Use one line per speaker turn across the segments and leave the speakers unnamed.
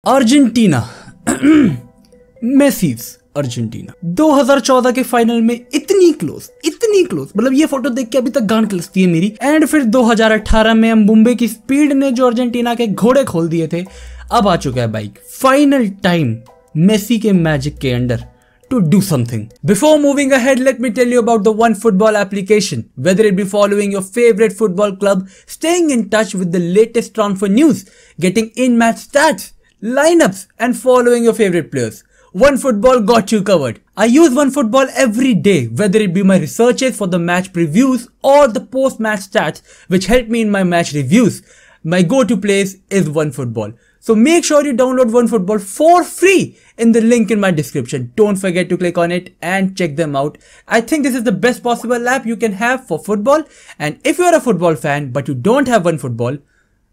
Argentina Messi's Argentina 2014 के final में इतनी क्लोज मतलब ये फोटो देख के अभी तक गांड कलसती है मेरी। एंड फिर 2018 में मुंबई की स्पीड ने जो अर्जेंटीना के घोड़े खोल दिए थे, अब आ चुका है बाइक फाइनल टाइम मेसी के मैजिक के under to do something. Before moving ahead, let me tell you about the OneFootball application. Whether it be following your favorite football club, staying in touch with the latest transfer news, getting in-match stats, lineups, and following your favorite players, OneFootball got you covered. I use OneFootball every day, whether it be my researches for the match previews or the post-match stats, which help me in my match reviews. My go-to place is OneFootball. So make sure you download OneFootball for free in the link in my description. Don't forget to click on it and check them out. I think this is the best possible app you can have for football. And if you're a football fan but you don't have OneFootball,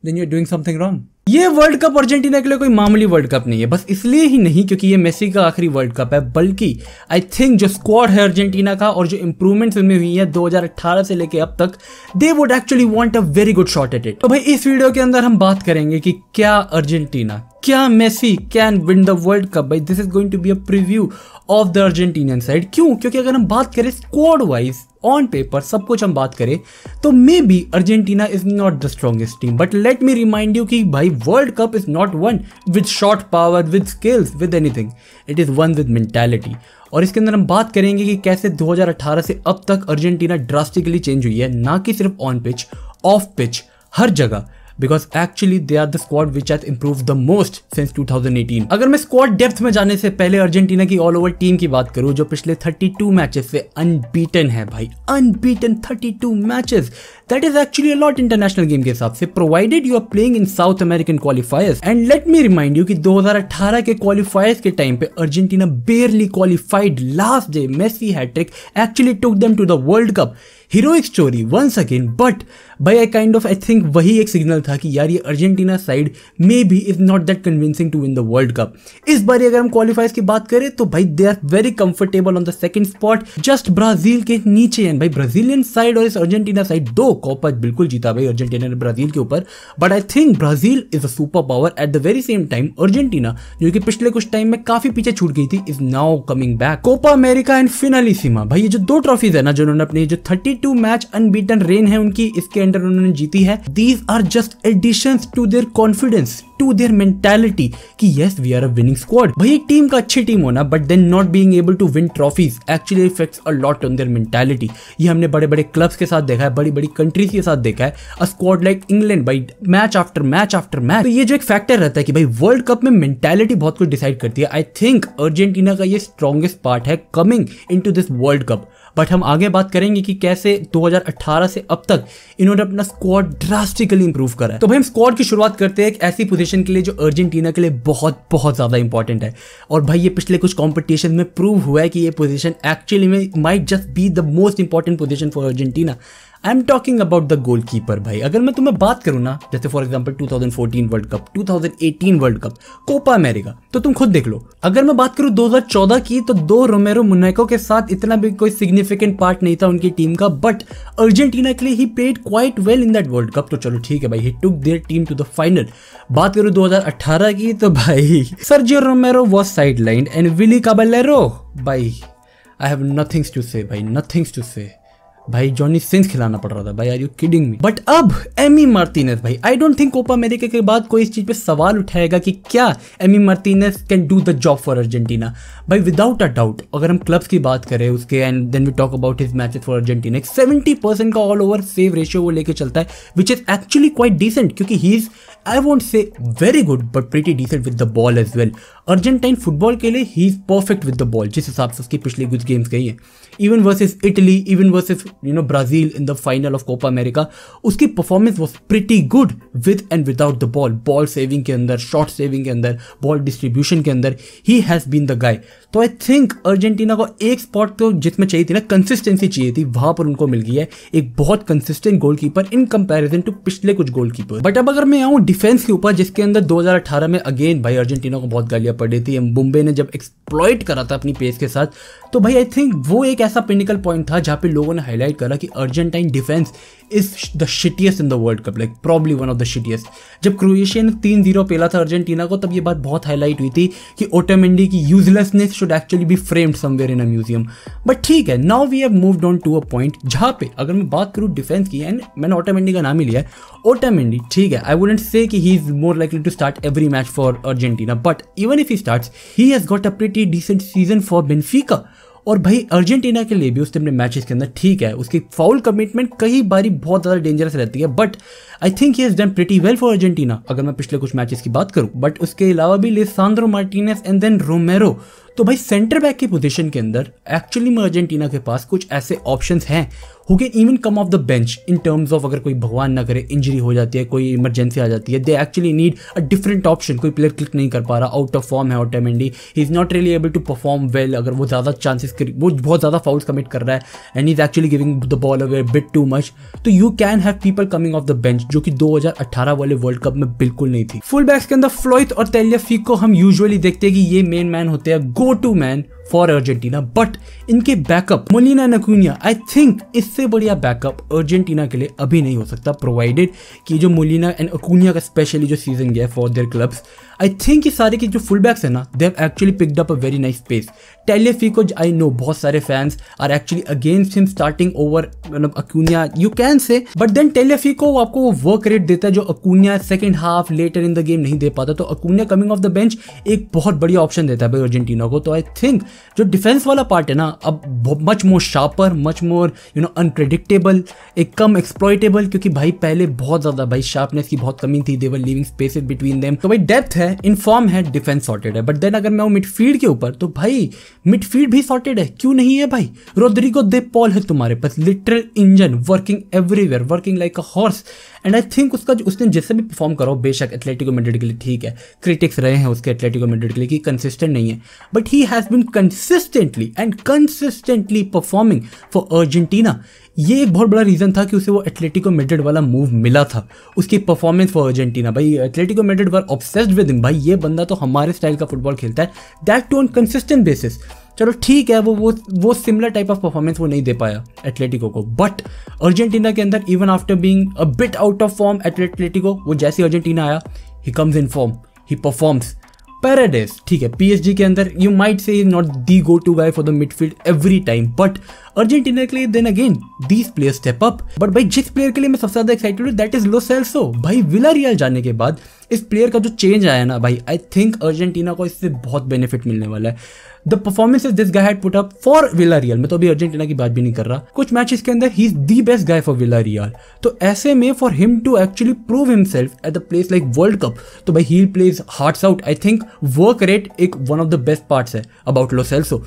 then you're doing something wrong. ये world cup Argentina के लिए कोई मामूली world cup नहीं है, बस इसलिए ही नहीं क्योंकि ये मेसी का आखिरी वर्ल्ड कप है, बल्कि आई थिंक जो स्क्वाड है अर्जेंटीना का और जो इंप्रूवमेंट्स उनमें हुई है 2018 से लेके अब तक, they would actually want a very good shot at it. तो भाई इस वीडियो के अंदर हम बात करेंगे कि क्या अर्जेंटीना, क्या Messi can win the world cup. भाई this is going to be a preview of the Argentinian side. क्यों? क्योंकि अगर हम बात करें स्क्वाड वाइज ऑन पेपर सब कुछ हम बात करें तो may be Argentina is not the strongest team, but let me remind you कि भाई world cup is not one with shot power, with skills, with anything, it is one with mentality. और इसके अंदर हम बात करेंगे कि कैसे 2018 से अब तक अर्जेंटीना ड्रास्टिकली चेंज हुई है, ना कि सिर्फ ऑन पिच, ऑफ पिच, हर जगह, because actually they are the squad which has improved the most since 2018। अगर मैं स्क्वाड डेप्थ में जाने से पहले अर्जेंटीना की ऑल ओवर टीम की बात करूं जो पिछले 32 मैचेस से अनबीटन है भाई, unbeaten 32 matches, that is actually a lot international game के हिसाब से, provided you are playing in South American qualifiers. And let me remind you कि 2018 के क्वालिफायर्स के टाइम पे Argentina barely qualified. Last day Messi hattrick actually took them to the world Cup. Heroic story once again, but by I kind of I think वही एक signal था कि यार ये Argentina side maybe is not that convincing to win the world Cup. इस बार अगर हम क्वालिफायर्स की बात करें तो भाई they are very comfortable on the second spot, just Brazil के नीचे हैं। भाई ब्राजीलियन साइड और इस अर्जेंटीना साइड दो कोपा बिल्कुल जीता भाई अर्जेंटीना ने ब्राजील के ऊपर, but I think Brazil is a super power at the very same time. Argentina जो कि पिछले कुछ टाइम में काफी पीछे छूट गई थी is now coming back. Copa America and Finalissima, भाई ये जो दो ट्रॉफीज है ना जो उन्होंने अपनी जो 32 मैच अनबीटन रेन है उनकी, इसके अंडर उन्होंने जीती है, these are just additions to their confidence, to their mentality कि yes we are a winning squad. भाई एक टीम का अच्छी टीम होना but then not being able to win trophies actually affects a lot on their mentality. ये हमने बड़े बड़े क्लब्स के साथ देखा है, बड़ी बड़ी कंट्रीज के साथ देखा है, अ स्क्वाड लाइक इंग्लैंड भाई match after match after match. तो ये जो एक फैक्टर रहता है कि भाई वर्ल्ड कप में मेंटालिटी बहुत कुछ डिसाइड करती है। आई थिंक अर्जेंटीना का ये स्ट्रॉन्गेस्ट पार्ट है coming into this world cup. But हम आगे बात करेंगे कि कैसे 2018 से अब तक इन्होंने अपना स्क्वाड ड्रास्टिकली इंप्रूव करा है। तो भाई हम स्क्वाड की शुरुआत करते हैं एक ऐसी पोजीशन के लिए जो अर्जेंटीना के लिए बहुत बहुत ज्यादा इंपॉर्टेंट है, और भाई ये पिछले कुछ कॉम्पिटिशन में प्रूव हुआ है कि ये पोजीशन एक्चुअली में might just be the most important position for Argentina. I am talking about the goalkeeper. भाई अगर मैं तुम्हें बात करूं ना, जैसे for example 2014 World Cup, 2018 World Cup, Copa America, तो तुम खुद देख लो। अगर मैं बात करूं 2014 की तो दो रोमेरो मुनेको के साथ इतना भी कोई सिग्निफिकेंट पार्ट नहीं था उनकी टीम का, बट अर्जेंटीना के लिए ही played quite well in that world cup. तो चलो ठीक है भाई, he took their team to the final. बात करूं 2018 की तो भाई Sergio Romero was sidelined and Willy Caballero, भाई आई हैव नथिंग्स टू से, भाई नथिंग्स टू से। भाई जॉनी सिंस खिलाना पड़ रहा था भाई, are you kidding me. But अब एमी मार्टिनेज, भाई I don't think Copa America के बाद कोई इस चीज पे सवाल उठाएगा कि क्या Emi Martinez can do the job for Argentina. भाई विदाउट अ डाउट अगर हम क्लब्स की बात करें उसके, and then we talk about his matches for Argentina, 70% का ऑल ओवर सेव रेशियो वो लेके चलता है, which is actually quite decent, क्योंकि he is I won't say very good but pretty decent with the ball as well. Argentine football के लिए he is perfect with the ball, जिस हिसाब से उसकी पिछली कुछ गेम्स गई है, even versus Italy, even versus Brazil in the final of Copa America, उसकी performance was pretty good with and without the ball. Ball saving के अंदर, शॉट सेविंग के अंदर, बॉल डिस्ट्रीब्यूशन के अंदर ही हैज बीन द गाय। तो I think Argentina को एक स्पॉट तो जिसमें चाहिए थी ना, कंसिस्टेंसी चाहिए थी, वहां पर उनको मिल गई है एक बहुत consistent goalkeeper in comparison to पिछले कुछ गोलकीपर। बट अब अगर मैं आऊं डिफेंस के ऊपर, जिसके अंदर 2018 में अगेन भाई अर्जेंटीना को बहुत गालियां पड़ रही थी, मुंबई ने जब एक्सप्लॉइट करा था अपनी पेस के साथ, तो भाई आई थिंक वो एक ऐसा पिनिकल पॉइंट था जहां पे लोगों ने हाईलाइट हाईलाइट करा कि Argentine defence is the shittiest in the world cup, like probably one of the shittiest. जब क्रोएशिया ने 3-0 पेला था अर्जेंटीना को, तब ये बात बहुत हाईलाइट हुई थी कि ओटामेंडी की uselessness should actually be framed somewhere in a museum. But ठीक है, now we have moved on to a point जहाँ पे अगर मैं बात करूँ डिफेंस की, एंड मैंने ओटामेंडी का नाम ही लिया है, ओटामेंडी ठीक है, आई वुडंट से कि he is more likely to start every match for Argentina, but even if he starts he has got a pretty decent season for Benfica. और भाई अर्जेंटीना के लिए भी उसने अपने मैचेस के अंदर ठीक है, उसकी फाउल कमिटमेंट कई बारी बहुत ज़्यादा डेंजरस रहती है, but I think he has done pretty well for Argentina अगर मैं पिछले कुछ मैचेस की बात करूं। बट उसके अलावा भी Lisandro Martinez and then Romero, तो भाई सेंटर बैक की पोजीशन के अंदर एक्चुअली में अर्जेंटीना के पास कुछ ऐसे ऑप्शंस हैं who can even come of the bench in terms of अगर कोई भगवान ना करे इंजरी हो जाती है, कोई इमरजेंसी आ जाती है, they actually need a different option. कोई प्लेयर क्लिक नहीं कर पा रहा, आउट ऑफ फॉर्म है Otamendi, he is not really able to perform well, अगर वो ज़्यादा चांसेस वो बहुत ज़्यादा फाउल्स कमिट कर रहा है and he is actually giving the ball away bit too much, तो you can have people coming off the bench, जो कि 2018 वाले वर्ल्ड कप में बिल्कुल नहीं थी। फुल बैक्स के अंदर फ्लोइथ और टेलियाफिको हम यूजुअली देखते हैं कि ये मेन मैन होते हैं, go to man for Argentina, but इनके backup Molina and Acuna, I think इससे बढ़िया बैकअप अर्जेंटीना के लिए अभी नहीं हो सकता, प्रोवाइडेड कि जो मोलिना एंड अकुनिया का स्पेशली जो सीजन गया for their clubs, I think ये सारे के जो फुल बैक्स है ना, they have actually picked up a very nice space. Tagliafico, I know बहुत सारे fans are actually against him starting over Acuña, you can say, but then Tagliafico आपको वो वर्क रेट देता है जो Acuña second half later in the game नहीं दे पाता, तो Acuña coming off the bench एक बहुत बढ़िया ऑप्शन देता है भाई अर्जेंटीना को। तो आई थिंक जो डिफेंस वाला पार्ट है ना, अब much more sharper, much more unpredictable, एक कम एक्सप्लॉइटेबल, क्योंकि भाई पहले बहुत ज़्यादा भाई शार्पनेस की बहुत कमी थी, दे वर लीविंग स्पेसेस बिटवीन देम। तो भाई डेप्थ है, इनफॉर्म है, डिफेंस सॉर्टेड है, बट देन अगर मैं मिडफील्ड के ऊपर, तो भाई मिडफील्ड भी सॉर्टेड है, क्यों नहीं है भाई? रोड्रिगो दे पॉल है तुम्हारे पास, literal engine, working everywhere, working like a horse, and I think उसने जैसे भी परफॉर्म करा हो, बेशक एथलेटिको मैड्रिड के लिए ठीक है, क्रिटिक्स रहे हैं उसके एथलेटिको मैड्रिड के लिए कि कंसिस्टेंट नहीं है, but he has been consistently performing for Argentina. ये एक बहुत बड़ा रीजन था कि उसे वो एथलेटिको मैड्रिड वाला मूव मिला था, उसकी परफॉर्मेंस फॉर अर्जेंटीना। भाई Atletico Madrid were obsessed with him, भाई ये बंदा तो हमारे स्टाइल का फुटबॉल खेलता है, that too on consistent basis. चलो ठीक है, वो सिमिलर टाइप ऑफ परफॉर्मेंस वो नहीं दे पाया एथलेटिको को, बट अर्जेंटीना के अंदर even after being a bit out of form at Atletico, वो जैसे अर्जेंटीना आया, he comes in form, he performs. Paredes ठीक है, पीएसजी के अंदर you might say is not the go to guy for the midfield every time, but Argentina के लिए then again these players step up. But भाई जिस player के लिए मैं सबसे ज्यादा एक्साइटेड हूँ दैट इज लो सेल्सो। भाई विलारियल जाने के बाद इस प्लेयर का जो चेंज आया ना भाई, आई थिंक अर्जेंटीना को इससे बहुत बेनिफिट मिलने वाला है। The performances this guy had put up for Villarreal, मैं तो अभी अर्जेंटीना की बात भी नहीं कर रहा, कुछ मैचेस के अंदर he is the best guy for Villarreal. तो ऐसे में for him to actually prove himself at the place like world cup, तो भाई he plays hearts out. I think work rate एक one of the best parts है about Lo Celso.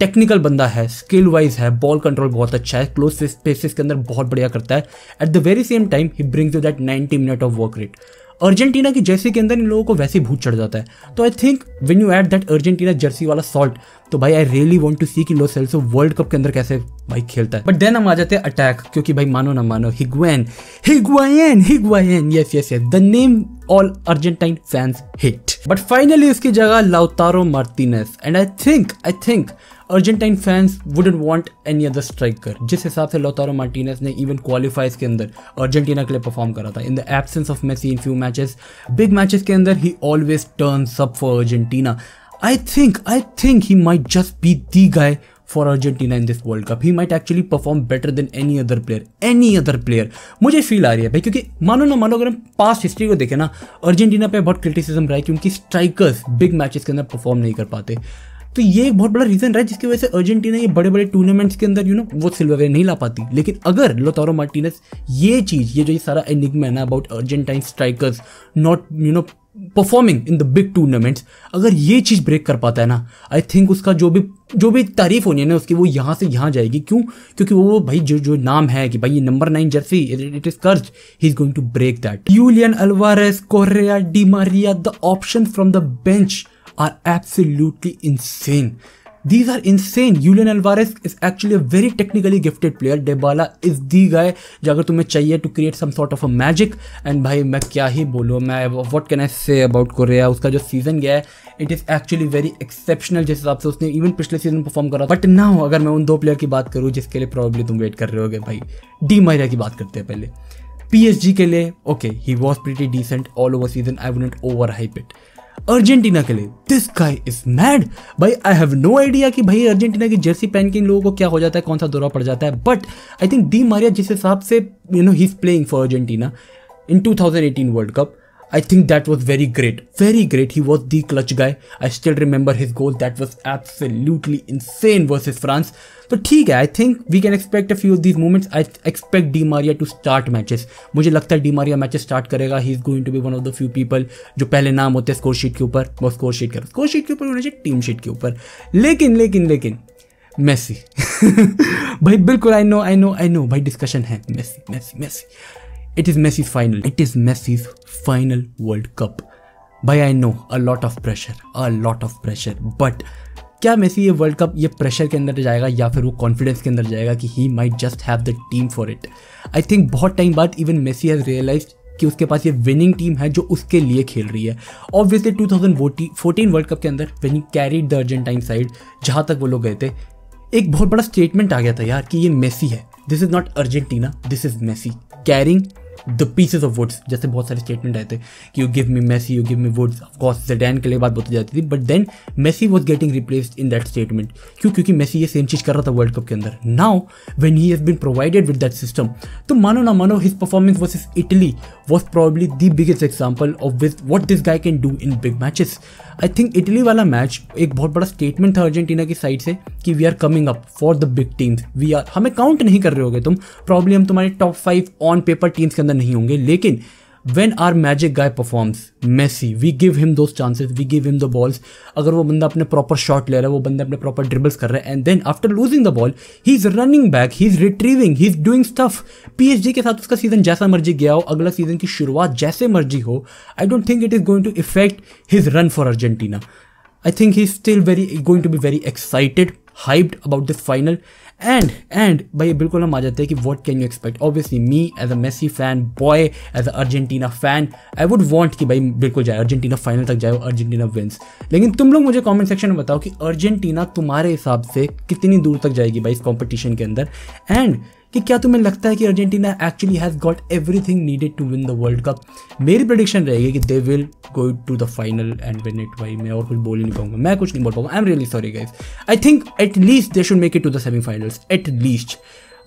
Technical बंदा है, skill wise है, ball control बहुत अच्छा है, क्लोज स्पेसेस के अंदर बहुत बढ़िया करता है। At the very same time he brings you that 90 minute of work rate. Argentina की जर्सी के अंदर इन लोगों को वैसे ही भूत चढ़ जाता है, तो I think when you add that Argentina Jersey वाला सॉल्ट, तो भाई आई रियली वांट टू सी कि लो सेल्सो वर्ल्ड कप के अंदर कैसे भाई खेलता है। बट देन हम आ जाते हैं अटैक, क्योंकि भाई मानो ना मानो Higuain, yes the name all Argentine fans hate, but finally उसकी जगह Lautaro Martinez, and I think Argentine fans wouldn't want any other striker. जिस हिसाब से लाउतारो मार्टिनेज ने इवन क्वालिफाइज के अंदर अर्जेंटीना के लिए परफॉर्म करा था, in the absence of Messi in few matches, big matches के अंदर he always turns up for Argentina. I think he might just be the guy for Argentina in this World Cup. He might actually perform better than any other player. मुझे feel आ रही है भाई, क्योंकि मानो अगर हम पास्ट हिस्ट्री को देखें ना, अर्जेंटीना पे बहुत क्रिटिसिज्म रहा है कि उनकी स्ट्राइकर्स बिग मैचेस के अंदर परफॉर्म नहीं कर पाते। तो ये एक बहुत बड़ा रीजन रहा है जिसकी वजह से अर्जेंटीना ये बड़े बड़े टूर्नामेंट्स के अंदर वो सिल्वरवेयर नहीं ला पाती। लेकिन अगर लाउतारो मार्टिनेज ये सारा एनिग्मा है ना about Argentine strikers not performing in the big tournaments, अगर ये चीज़ ब्रेक कर पाता है ना, आई थिंक उसका जो भी तारीफ होनी है ना उसकी, वो यहाँ से यहाँ जाएगी। क्यों? क्योंकि वो भाई जो नाम है कि भाई ये number 9 jersey, it is cursed, he is going to break that. Julian Alvarez, Correa, Di Maria, the option from the bench are absolutely insane. These are insane. Julian Alvarez is actually a very technically gifted player. Dybala is the guy जो अगर तुम्हें चाहिए to create some sort of a magic. And भाई मैं क्या ही बोलूँ, मैं what can I say about Korea, उसका जो सीजन गया है it is actually very exceptional जिस हिसाब से उसने इवन पिछले सीजन परफॉर्म करा। बट नाउ अगर मैं उन दो प्लेयर की बात करूँ जिसके लिए प्रॉब्ली तुम वेट कर रहे होगे, भाई डी मारिया की बात करते हैं पहले। PSG के लिए okay he was pretty decent all over season, I wouldn't over hype it. Argentina के लिए दिस गाय इज मैड भाई, आई हैव नो आइडिया कि भाई अर्जेंटीना की जर्सी पहन के इन लोगों को क्या हो जाता है, कौन सा दौरा पड़ जाता है। But I think Di Maria जिस हिसाब से he is playing for Argentina in 2018 World cup, I think that was very great, very great. He was the clutch guy. I still remember his goal. That was absolutely insane versus France. तो ठीक है, I think we can expect a few of these moments. I expect Di Maria to start matches. मुझे लगता है Di Maria matches start करेगा. He is going to be one of the few people जो पहले नाम होते हैं score sheet के ऊपर, वो स्कोर शीट के ऊपर होना चाहिए, टीम शीट के ऊपर। लेकिन मेसी भाई बिल्कुल आई नो भाई डिस्कशन है Messi It is Messi's final. It is Messi's final World Cup. Bhai, I know a lot of pressure. But क्या मेसी ये वर्ल्ड कप ये प्रेशर के अंदर जाएगा या फिर वो कॉन्फिडेंस के अंदर जाएगा कि he might just have the team for it. I think बहुत टाइम बाद इवन मेसी हैज रियलाइज्ड कि उसके पास ये विनिंग टीम है जो उसके लिए खेल रही है। ऑब्वियसली 2014 वर्ल्ड कप के अंदर when he carried the Argentine side, जहाँ तक वो लोग गए थे, एक बहुत बड़ा स्टेटमेंट आ गया था यार कि ये मेसी है, this is not Argentina, this is Messi carrying the pieces of woods. जैसे बहुत सारे स्टेटमेंट आए थे कि you give me Messi, you give me woods. Of course Zidane के लिए बात बोली जाती थी, but then Messi was getting replaced in that statement. क्योंकि मेसी ये सेम चीज़ कर रहा था वर्ल्ड कप के अंदर। Now when he has been provided with that system, तो मानो ना मानो his performance versus Italy was probably the biggest example of what this guy can do in big matches. I think Italy वाला match एक बहुत बड़ा statement था Argentina की साइड से कि we are coming up for the big teams, we are, हमें count नहीं कर रहे होगे तुम, प्रॉब्ली हम तुम्हारे टॉप 5 ऑन पेपर टीम्स के अंदर नहीं होंगे, लेकिन when our magic guy performs, Messi, we give him those chances, we give him the balls. अगर वो बंदा अपने प्रॉपर शॉट ले रहा है, वो बंदा अपने प्रॉपर ड्रिबल्स कर रहा है, and then after losing the ball he is running back, he is retrieving, he is doing stuff. PSG के साथ उसका सीजन जैसा मर्जी गया हो, अगला सीजन की शुरुआत जैसे मर्जी हो, I don't think it is going to affect his run for Argentina. I think he's still going to be very excited, hyped about this final. And भाई बिल्कुल हम आ जाते हैं कि what can you expect? Obviously me as a Messi fan, boy as a Argentina fan, I would want कि भाई बिल्कुल जाए अर्जेंटीना फाइनल तक जाए, अर्जेंटीना विंस। लेकिन तुम लोग मुझे कमेंट सेक्शन में बताओ कि अर्जेंटीना तुम्हारे हिसाब से कितनी दूर तक जाएगी भाई इस कॉम्पिटिशन के अंदर, एंड कि क्या तुम्हें लगता है कि Argentina actually has got everything needed to win the world Cup. मेरी प्रेडिक्शन रहेगी कि they will go to the final and win it. भाई मैं और कुछ बोल ही नहीं पाऊंगा, मैं कुछ नहीं बोल पाऊंगा, I am really sorry guys. I think at least they should make it to the semifinals, at least.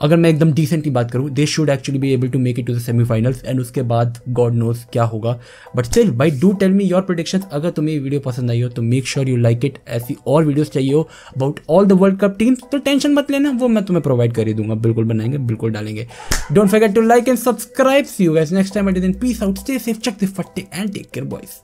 अगर मैं एकदम डिसेंट की बात करूँ, they should actually be able to make it to the semifinals, and उसके बाद God knows क्या होगा। बट स्टिल भाई do tell me your predictions. अगर तुम्हें ये वीडियो पसंद आई हो तो make sure you like it. ऐसी और वीडियोस चाहिए हो about all the world cup teams तो टेंशन मत लेना, वो मैं तुम्हें प्रोवाइड कर ही दूंगा, बिल्कुल बनाएंगे, बिल्कुल डालेंगे। Don't forget to like and subscribe. See you guys next time. Until then, peace out, stay safe, check the फट्टे एंड टेक केयर बॉयज।